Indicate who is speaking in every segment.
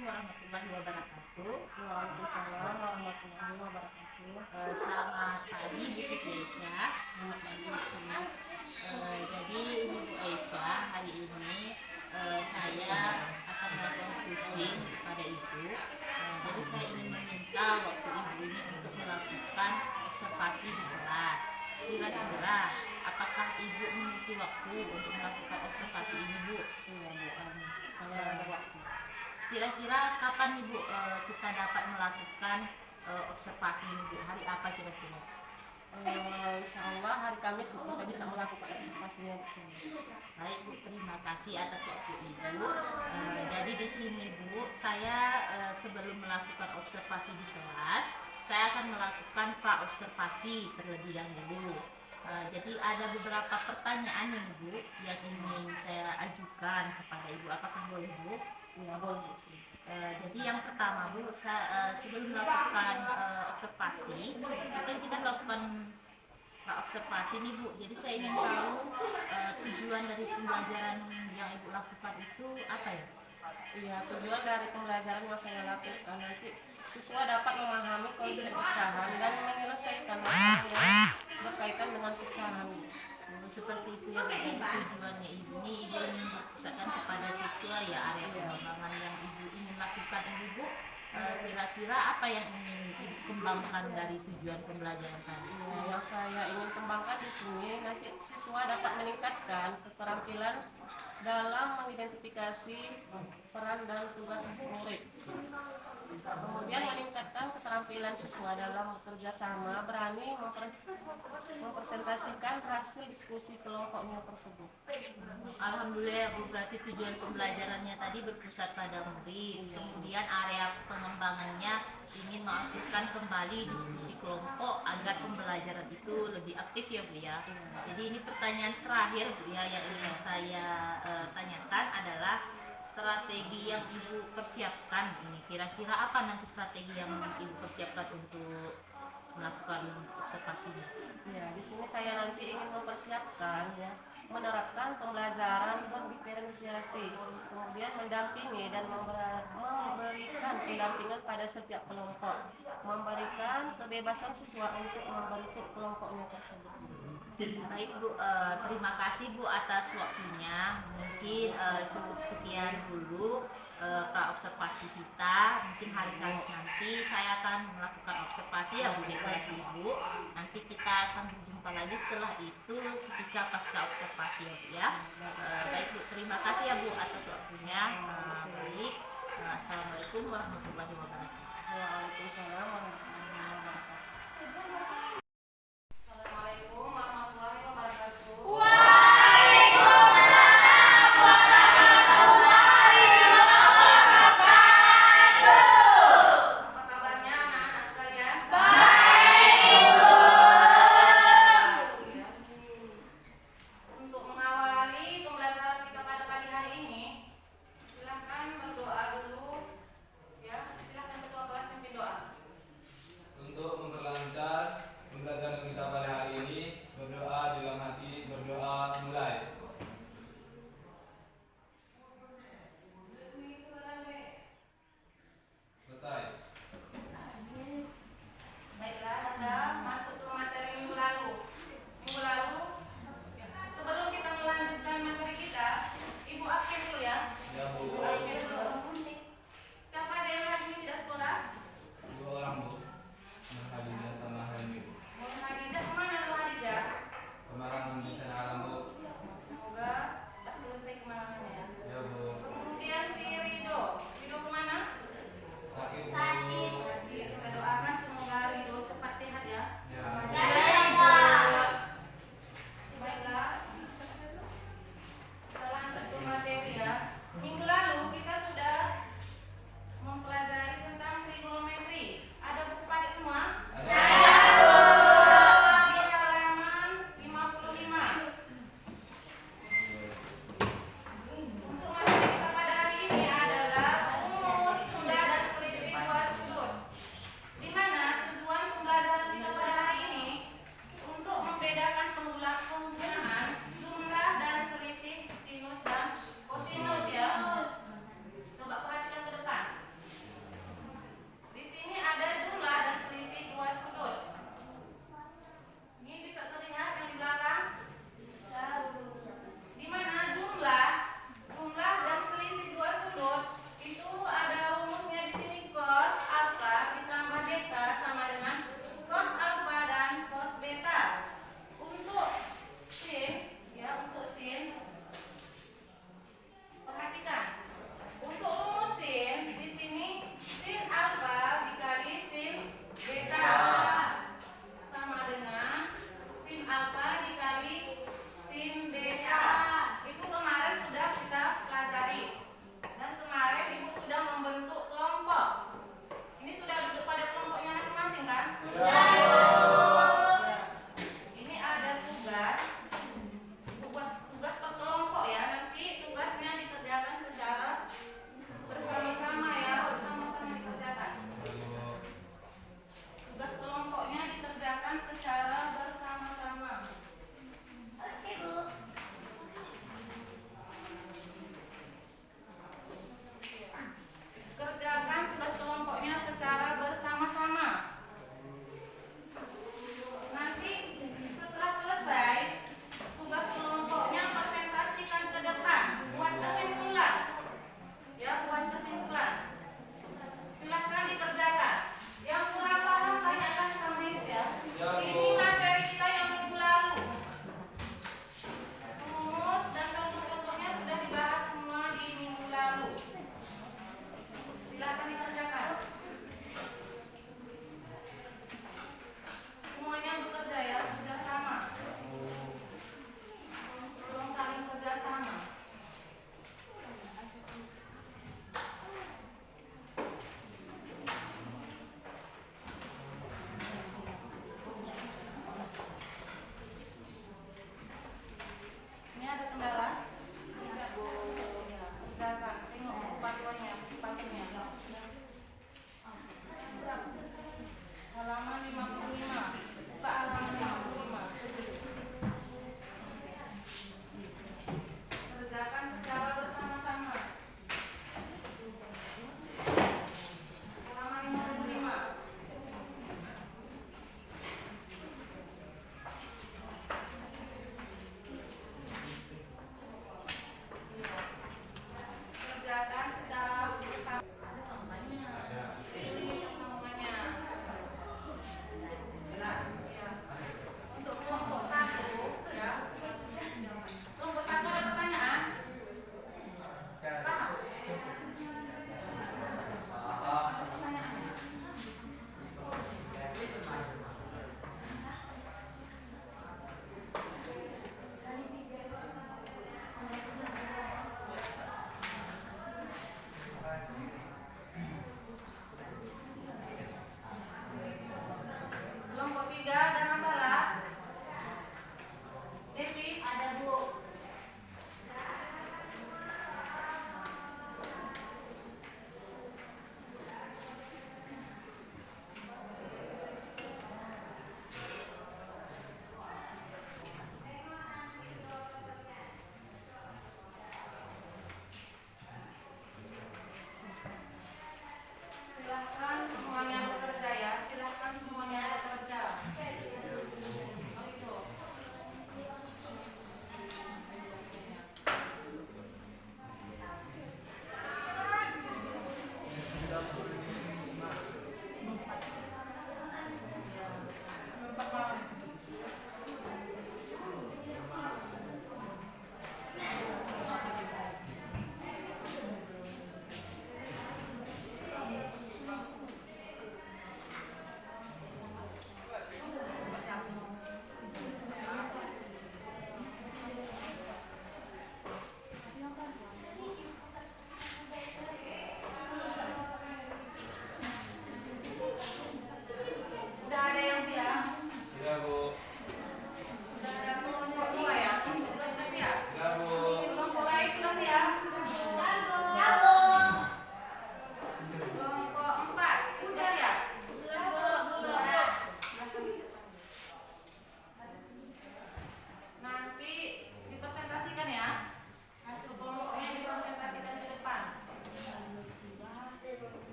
Speaker 1: warahmatullahi wabarakatuh.
Speaker 2: Waalaikumsalam warahmatullahi wabarakatuh.
Speaker 1: Selamat pagi Bu Siti Aisyah.
Speaker 2: Selamat pagi Bu Siti.
Speaker 1: Jadi Ibu Aisyah, hari ini saya akan melakukan coaching kepada Ibu. Jadi saya ingin meminta waktu Ibu ini untuk melakukan observasi di kelas. Kira-kira apakah Ibu memiliki waktu untuk melakukan observasi ini, Bu?
Speaker 2: Iya Bu, saya ada waktu.
Speaker 1: Kira-kira kapan Ibu kita dapat melakukan observasi ini, Bu? Hari apa kira-kira?
Speaker 2: Insya Allah hari Kamis kita bisa melakukan observasinya Bu Siti.
Speaker 1: Baik Bu, terima kasih atas waktu Ibu. Jadi di sini Bu, saya sebelum melakukan observasi di kelas, saya akan melakukan pra-observasi terlebih dahulu. Jadi ada beberapa pertanyaan nih Bu yang ingin saya ajukan kepada Ibu. Apakah boleh Bu?
Speaker 2: Ya boleh Bu Siti.
Speaker 1: Jadi yang pertama Bu, sebelum melakukan observasi, kan kita melakukan observasi nih Bu. Jadi saya ingin tahu tujuan dari pembelajaran yang Ibu lakukan itu apa ya?
Speaker 2: Iya, tujuan dari pembelajaran yang saya lakukan nanti siswa dapat memahami konsep pecahan dan menyelesaikan masalah berkaitan dengan pecahan.
Speaker 1: Seperti itu ya Bu. Tujuannya Ibu ini Ibu ingin berpusatkan kepada siswa ya, area pengembangan yang Ibu ingin lakukan ini Bu. Kira-kira apa yang ingin Ibu kembangkan dari tujuan pembelajaran tadi?
Speaker 2: Yang saya ingin kembangkan di sini nanti siswa dapat meningkatkan keterampilan dalam mengidentifikasi peran dan tugas murid. Kemudian meningkatkan keterampilan siswa dalam bekerja sama, berani mempresentasikan hasil diskusi kelompoknya tersebut.
Speaker 1: Alhamdulillah Bu, berarti tujuan pembelajarannya tadi berpusat pada murid, kemudian area pengembangannya ingin mengaktifkan kembali diskusi kelompok agar pembelajaran itu lebih aktif ya Bu ya. Jadi ini pertanyaan terakhir Bu ya yang ingin saya tanyakan adalah strategi yang Ibu persiapkan ini. Kira-kira apa nanti strategi yang Ibu persiapkan untuk melakukan observasi ini?
Speaker 2: Ya, di sini saya nanti ingin mempersiapkan ya, menerapkan pembelajaran berdiferensiasi, kemudian mendampingi dan memberikan pendampingan pada setiap kelompok, memberikan kebebasan siswa untuk membentuk kelompoknya tersebut.
Speaker 1: Baik Bu, terima kasih Bu atas waktunya. Mungkin cukup sekian dulu pra-observasi kita. Mungkin hari Kamis nanti saya akan melakukan observasi ya Bu di kelas Ibu. Nanti kita akan berjumpa lagi setelah itu ketika pasca observasi ya Bu ya. Baik Bu, terima kasih ya Bu atas waktunya. Baik, Assalamualaikum warahmatullahi wabarakatuh.
Speaker 2: Waalaikumsalam warahmatullahi wabarakatuh. Assalamualaikum warahmatullahi wabarakatuh. Apa kabarnya anak-anak sekalian? Untuk mengawali pembelajaran kita pada pagi hari ini, silahkan berdoa dulu. Ya, silahkan ketua kelas pimpin doa.
Speaker 3: Untuk memperlancar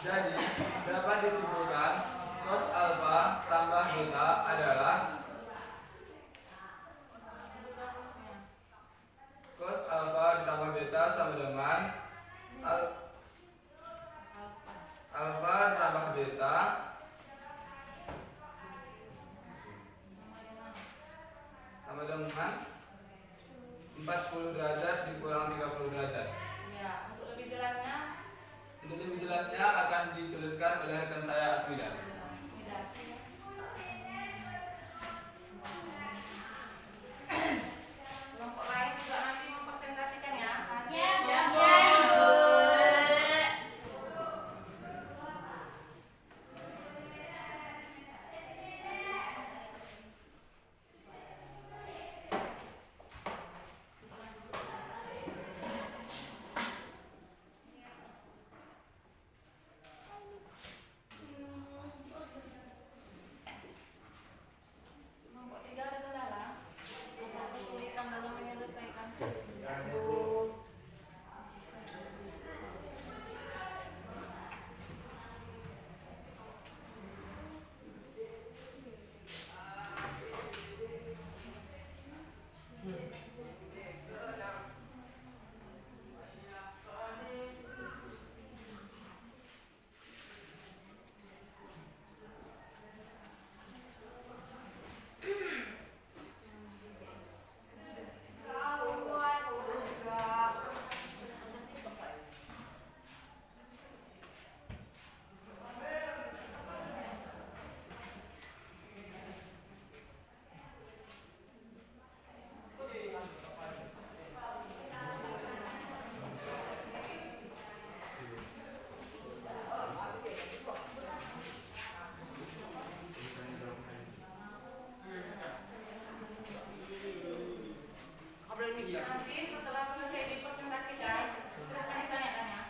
Speaker 3: Jadi, dapat disimpulkan cos alfa tambah beta adalah cos alfa ditambah beta sama dengan alfa ditambah beta sama dengan 40 derajat dikurang 30 derajat.
Speaker 2: Ya, untuk lebih jelasnya,
Speaker 3: Akan dituliskan oleh rekan saya Asmida.
Speaker 2: kelompok lain juga nanti mempresentasikan ya hasil. Kelompok 3 ada kendala atau kesulitan dalam menyelesaikan. Nanti setelah selesai dipresentasikan, silakan ditanyakan ya.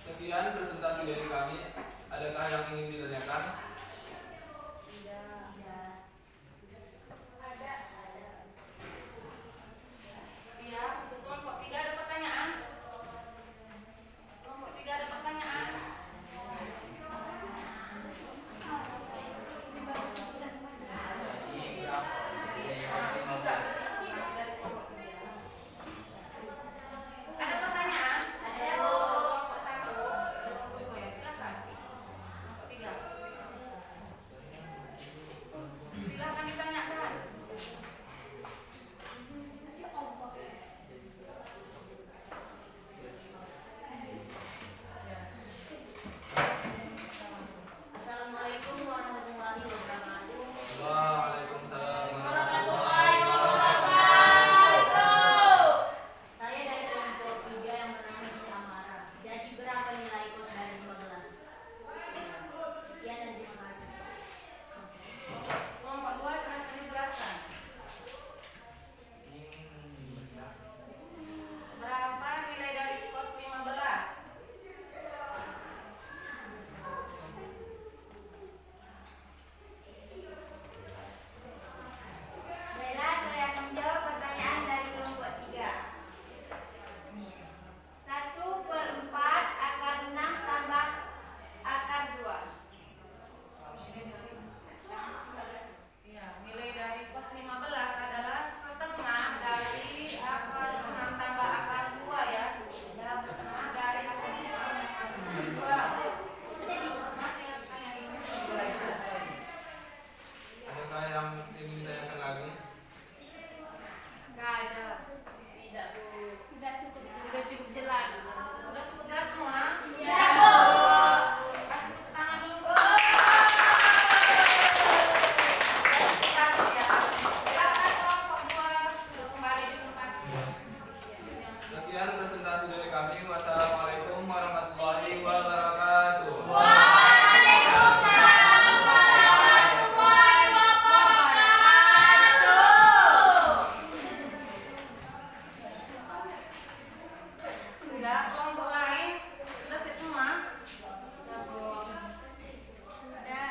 Speaker 3: Sekian presentasi dari kami. Adakah yang ingin ditanyakan?
Speaker 2: Iya, untuk kelompok 3 ada pertanyaan? Kelompok 3 ada pertanyaan? Enggak. Dari kelompok 3. Ada pertanyaan? Kelompok 1. Oh ya, silakan. Kelompok 3.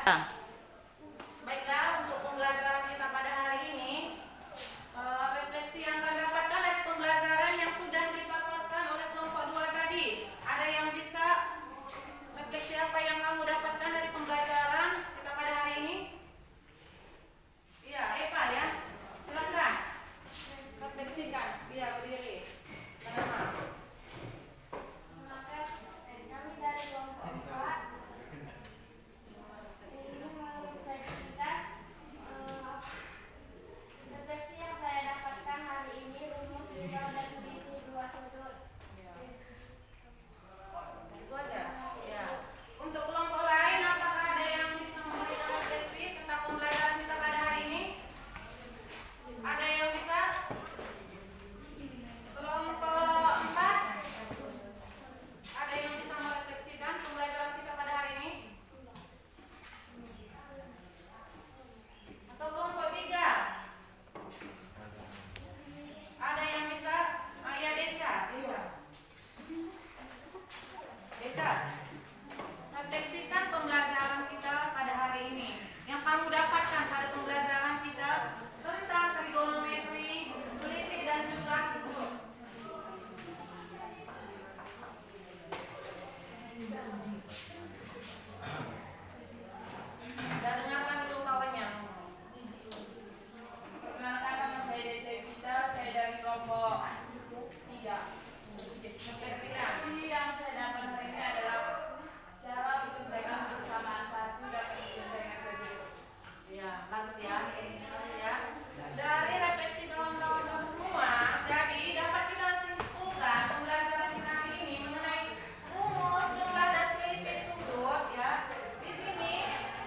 Speaker 2: Baiklah, untuk pembelajaran kita pada hari ini, refleksi yang kalian dapatkan dari pembelajaran yang sudah dipaparkan oleh kelompok 2 tadi. Ada yang bisa refleksi apa yang kamu dapatkan dari pembelajaran kita pada hari ini? Iya, Eva ya. Silakan. Refleksikan. Iya, berdiri. Pertama.
Speaker 4: Kami dari kelompok 4 ingin merefleksikan refleksi yang saya dapatkan hari ini rumus lingkar dan selisih dua sudut.
Speaker 2: Itu aja. Ya. Untuk kelompok lain, apakah ada yang bisa memberikan refleksi tentang pembelajaran kita pada hari ini? Ada yang bisa? Kelompok 4, ada yang bisa merefleksikan pembelajaran kita pada hari ini? Atau kelompok 3? Ada yang bisa? Ya, Deca. Deca, refleksikan pembelajaran kita pada hari ini. Yang kamu dapatkan pada pembelajaran kita tentang trigonometri, selisih dan jumlah sudut. Udah dengarkan dulu kawannya. Perkenalkan, nama saya Deca Vita, saya dari kelompok 3. Refleksi yang saya dapat hari ini adalah cara bekerja bersama satu dapat diselesaikan berikut. Ya, bagus ya. Bagus ya. Dari refleksi kawan-kawan kamu semua, jadi dapat kita simpulkan pembelajaran kita hari ini mengenai rumus, jumlah dan selisih sudut ya. Di sini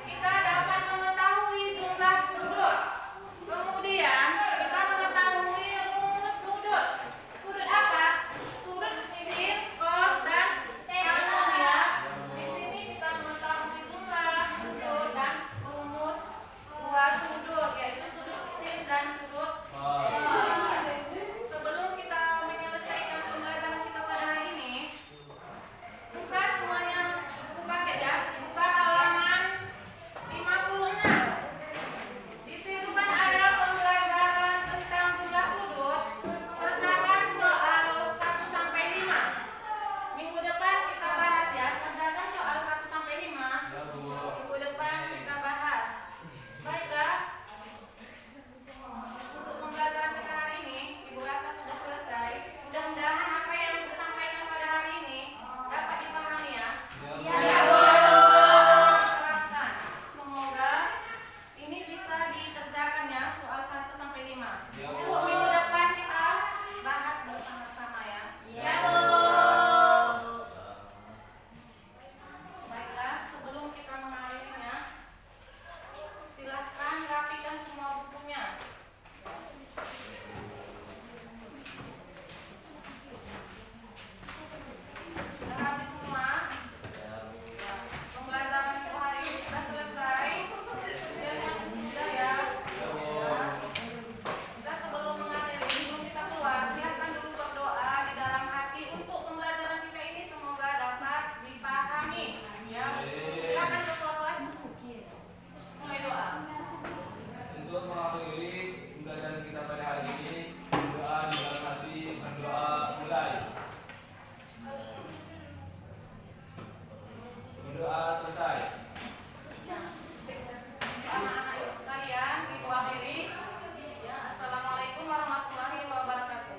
Speaker 2: kita dapat mengetahui jumlah sudut. Kemudian kita mengetahui rumus sudut. Sudut apa? Sudut sin, cos dan tangen ya. Di sini kita mengetahui jumlah sudut dan rumus dua sudut, yaitu sudut sin dan sudut cos. Sebelum kita menyelesaikan pembelajaran kita pada hari ini, buka semuanya, buka ya, buka halaman 56. Di situ kan ada pembelajaran tentang jumlah sudut. Kerjakan soal 1 sampai 5. Minggu depan kita bahas ya. Kerjakan soal 1 sampai 5. Minggu depan kita bahas. Baiklah. Untuk pembelajaran kita hari ini, Ibu rasa sudah selesai. Mudah-mudahan apa yang Ibu sampaikan pada hari ini dapat dipahami ya. Ya, Bu. Terapkan. Semoga ini bisa dikerjakan ya, soal 1 sampai 5. Untuk minggu depan kita bahas bersama-sama ya. Ya, Bu. Baiklah, sebelum kita mengakhirinya, silahkan rapikan semua bukunya. Sudah habis semua? Pembelajaran itu hari ini sudah selesai. Sudah ya. Kita sebelum mengakhiri, sebelum kita keluar, silakan dulu berdoa di dalam hati untuk pembelajaran kita ini semoga dapat dipahami. Ya, silakan ketua kelas. Mulai doa.
Speaker 3: Untuk mengakhiri pembelajaran kita pada hari ini, doa di dalam hati, berdoa mulai. Berdoa selesai.
Speaker 2: Anak-anak ibu sekalian, ibu akhiri. Ya, assalamualaikum warahmatullahi wabarakatuh.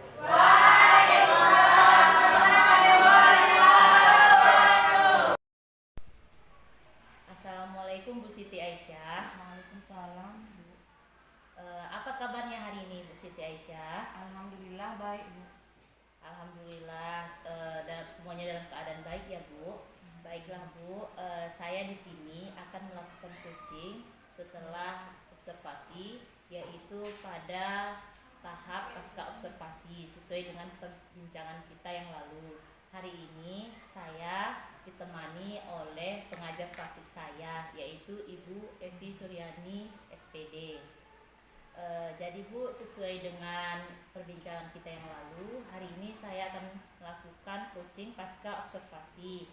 Speaker 1: Assalamualaikum Bu Siti Aisyah.
Speaker 5: Waalaikumsalam.
Speaker 1: Apa kabarnya hari ini Bu Siti Aisyah?
Speaker 5: Alhamdulillah baik, Bu.
Speaker 1: Alhamdulillah, dan semuanya dalam keadaan baik ya Bu. Baiklah Bu, saya di sini akan melakukan coaching setelah observasi, yaitu pada tahap pasca observasi sesuai dengan perbincangan kita yang lalu. Hari ini saya ditemani oleh pengajar praktik saya, yaitu Ibu Evi Suryani SPD. Jadi Bu, sesuai dengan perbincangan kita yang lalu, hari ini saya akan melakukan coaching pasca observasi.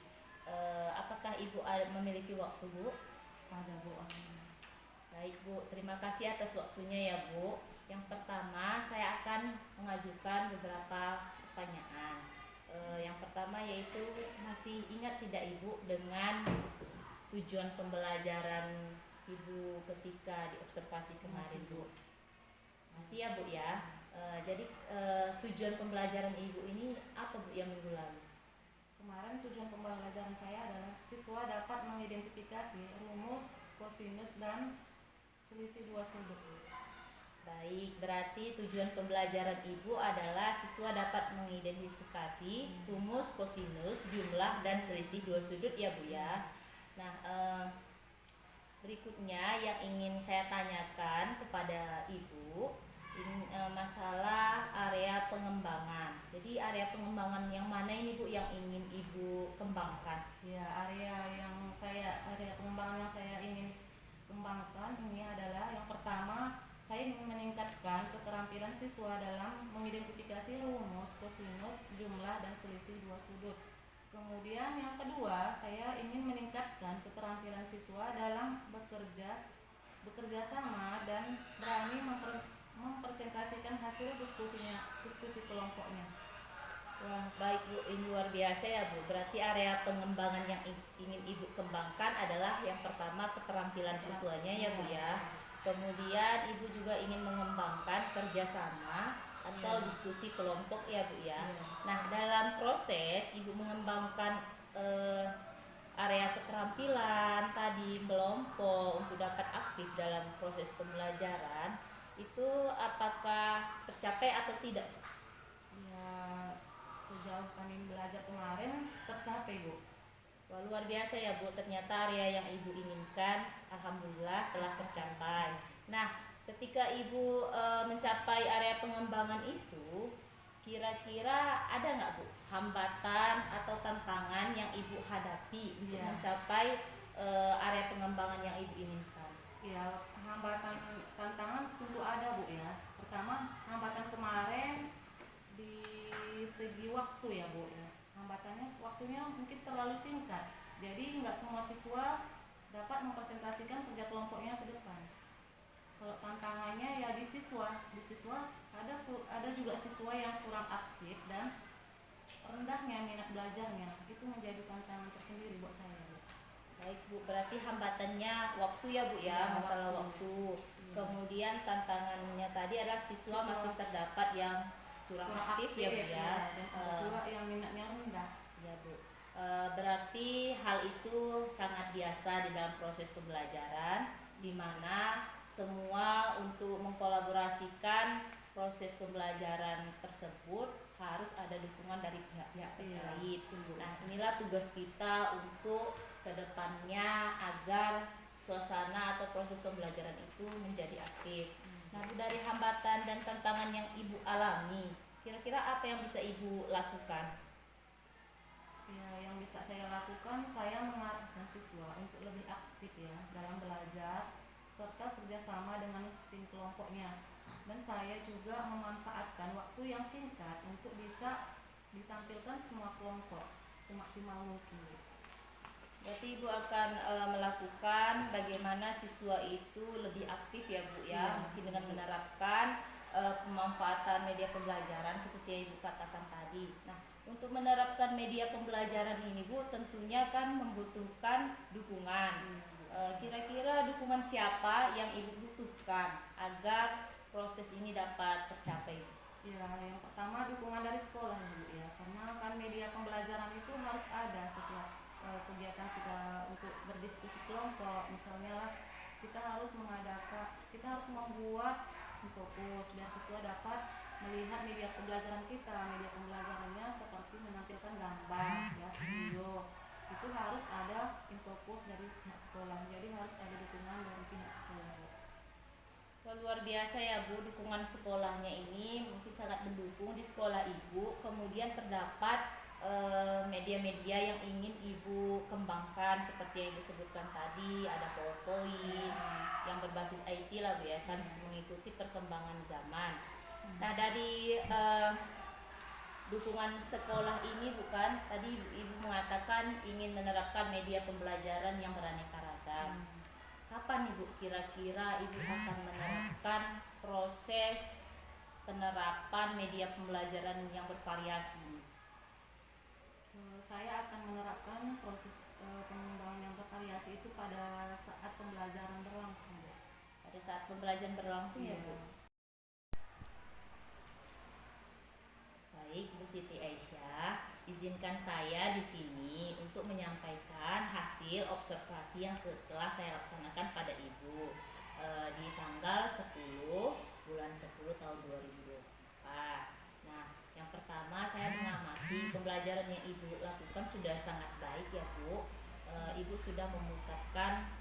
Speaker 1: Apakah Ibu memiliki waktu, Bu?
Speaker 5: Ada Bu.
Speaker 1: Baik Bu, terima kasih atas waktunya ya Bu. Yang pertama saya akan mengajukan beberapa pertanyaan. Yang pertama yaitu, masih ingat tidak Ibu dengan tujuan pembelajaran Ibu ketika diobservasi kemarin Bu? Masih ya Bu ya. Jadi tujuan pembelajaran Ibu ini apa Bu yang minggu lalu?
Speaker 5: Kemarin tujuan pembelajaran saya adalah siswa dapat mengidentifikasi rumus, kosinus, dan selisih dua sudut.
Speaker 1: Baik, berarti tujuan pembelajaran Ibu adalah siswa dapat mengidentifikasi rumus, kosinus, jumlah, dan selisih dua sudut ya Bu ya. Nah, berikutnya yang ingin saya tanyakan kepada Ibu, ini area pengembangan. Jadi area pengembangan yang mana ini Bu yang ingin Ibu kembangkan?
Speaker 5: Ya, area pengembangan yang saya ingin kembangkan ini adalah, yang pertama, saya ingin meningkatkan keterampilan siswa dalam mengidentifikasi rumus, kosinus, jumlah, dan selisih dua sudut. Kemudian yang kedua, saya ingin meningkatkan keterampilan siswa dalam bekerja sama dan berani mempresentasikan hasil diskusi kelompoknya.
Speaker 1: Wah, baik Bu, ini luar biasa ya Bu. Berarti area pengembangan yang ingin Ibu kembangkan adalah yang pertama keterampilan siswanya ya Bu ya. Kemudian Ibu juga ingin mengembangkan kerjasama atau diskusi kelompok ya Bu ya. Nah, dalam proses Ibu mengembangkan area keterampilan tadi kelompok untuk dapat aktif dalam proses pembelajaran, itu apakah tercapai atau tidak?
Speaker 5: Ya, sejauh kami belajar kemarin tercapai Bu.
Speaker 1: Wah, luar biasa ya Bu, ternyata area yang Ibu inginkan alhamdulillah telah tercapai. Nah, ketika Ibu mencapai area pengembangan itu, kira-kira ada nggak Bu hambatan atau tantangan yang Ibu hadapi untuk mencapai area pengembangan yang Ibu inginkan?
Speaker 5: Ya, hambatan tantangan tentu ada Bu ya. Pertama, hambatan kemarin di segi waktu ya Bu ya. Hambatannya waktunya mungkin terlalu singkat. Jadi nggak semua siswa dapat mempresentasikan kerja kelompoknya ke depan. Kalau tantangannya ya di siswa ada juga siswa yang kurang aktif dan rendahnya minat belajarnya. Itu menjadi tantangan tersendiri buat saya Bu.
Speaker 1: Baik Bu, berarti hambatannya waktu ya Bu ya, masalah waktu. Kemudian tantangannya tadi adalah siswa masih terdapat yang kurang aktif ya Bu ya.
Speaker 5: Dan ada juga yang minatnya rendah.
Speaker 1: Ya Bu. Berarti hal itu sangat biasa di dalam proses pembelajaran, di mana semua untuk mengkolaborasikan proses pembelajaran tersebut harus ada dukungan dari pihak-pihak terkait. Nah, inilah tugas kita untuk kedepannya agar suasana atau proses pembelajaran itu menjadi aktif. Nah, Bu, dari hambatan dan tantangan yang Ibu alami, kira-kira apa yang bisa Ibu lakukan?
Speaker 5: Ya, yang bisa saya lakukan, saya mengarahkan siswa untuk lebih aktif ya dalam belajar serta kerjasama dengan tim kelompoknya. Dan saya juga memanfaatkan waktu yang singkat untuk bisa ditampilkan semua kelompok semaksimal mungkin.
Speaker 1: Berarti Ibu akan melakukan bagaimana siswa itu lebih aktif ya Bu ya, mungkin dengan menerapkan pemanfaatan media pembelajaran seperti yang Ibu katakan tadi. Nah, untuk menerapkan media pembelajaran ini Bu tentunya kan membutuhkan dukungan. Kira-kira dukungan siapa yang Ibu butuhkan agar proses ini dapat tercapai?
Speaker 5: Ya, yang pertama dukungan dari sekolah Bu ya, karena kan media pembelajaran itu harus ada setiap kegiatan kita untuk berdiskusi kelompok. Misalnya lah, kita harus membuat fokus biar siswa dapat melihat media pembelajaran kita. Media pembelajarannya seperti menampilkan gambar ya, video. Itu harus ada fokus dari pihak sekolah. Jadi harus ada dukungan dari pihak sekolah.
Speaker 1: Wah, luar biasa ya Bu, dukungan sekolahnya ini mungkin sangat mendukung di sekolah Ibu. Kemudian terdapat media-media yang ingin Ibu kembangkan seperti yang Ibu sebutkan tadi, ada PowerPoint yang berbasis IT lah Bu ya, kan mengikuti perkembangan zaman. Nah, dari dukungan sekolah ini bukan tadi Ibu mengatakan ingin menerapkan media pembelajaran yang beraneka ragam. kapan Ibu kira-kira Ibu akan menerapkan proses penerapan media pembelajaran yang bervariasi ini?
Speaker 5: Saya akan menerapkan proses pengembangan yang bervariasi itu pada saat pembelajaran berlangsung, Bu.
Speaker 1: Pada saat pembelajaran berlangsung ya Bu. Baik, Bu Siti Aisyah, izinkan saya di sini untuk menyampaikan hasil observasi yang telah saya laksanakan pada Ibu di tanggal 10 bulan 10 tahun 2024. Nah, yang pertama saya mengamati pembelajaran yang Ibu lakukan sudah sangat baik ya Bu. Ibu sudah memusatkan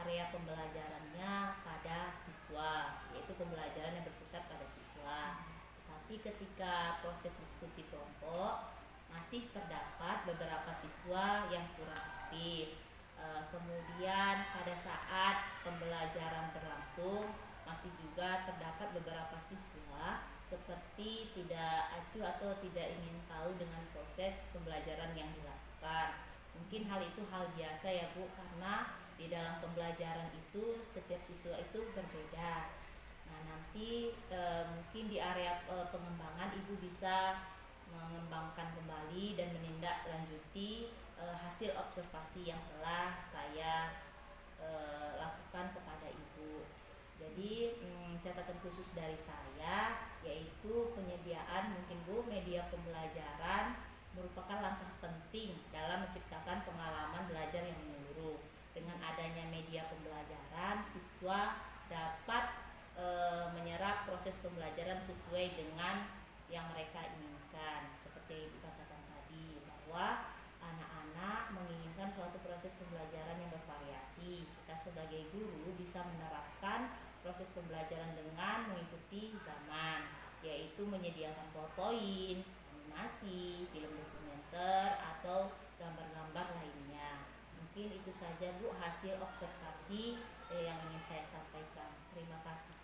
Speaker 1: area pembelajarannya pada siswa, yaitu pembelajaran yang berpusat pada siswa. Tapi ketika proses diskusi kelompok masih terdapat beberapa siswa yang kurang aktif. Kemudian pada saat pembelajaran berlangsung masih juga terdapat beberapa siswa seperti tidak acuh atau tidak ingin tahu dengan proses pembelajaran yang dilakukan. Mungkin hal itu hal biasa ya Bu, karena di dalam pembelajaran itu setiap siswa itu berbeda. Nah, nanti mungkin di area pengembangan Ibu bisa mengembangkan kembali dan menindaklanjuti hasil observasi yang telah saya lakukan kepada Ibu. Jadi catatan khusus dari saya yaitu penyediaan mungkin Bu media pembelajaran merupakan langkah penting dalam menciptakan pengalaman belajar yang menyeluruh. Dengan adanya media pembelajaran, siswa dapat menyerap proses pembelajaran sesuai dengan yang mereka inginkan. Seperti Ibu katakan tadi bahwa anak-anak menginginkan suatu proses pembelajaran yang bervariasi. Kita sebagai guru bisa menerapkan proses pembelajaran dengan mengikuti zaman, yaitu menyediakan PowerPoint, animasi, film dokumenter, atau gambar-gambar lainnya. Mungkin itu saja Bu hasil observasi yang ingin saya sampaikan. Terima kasih.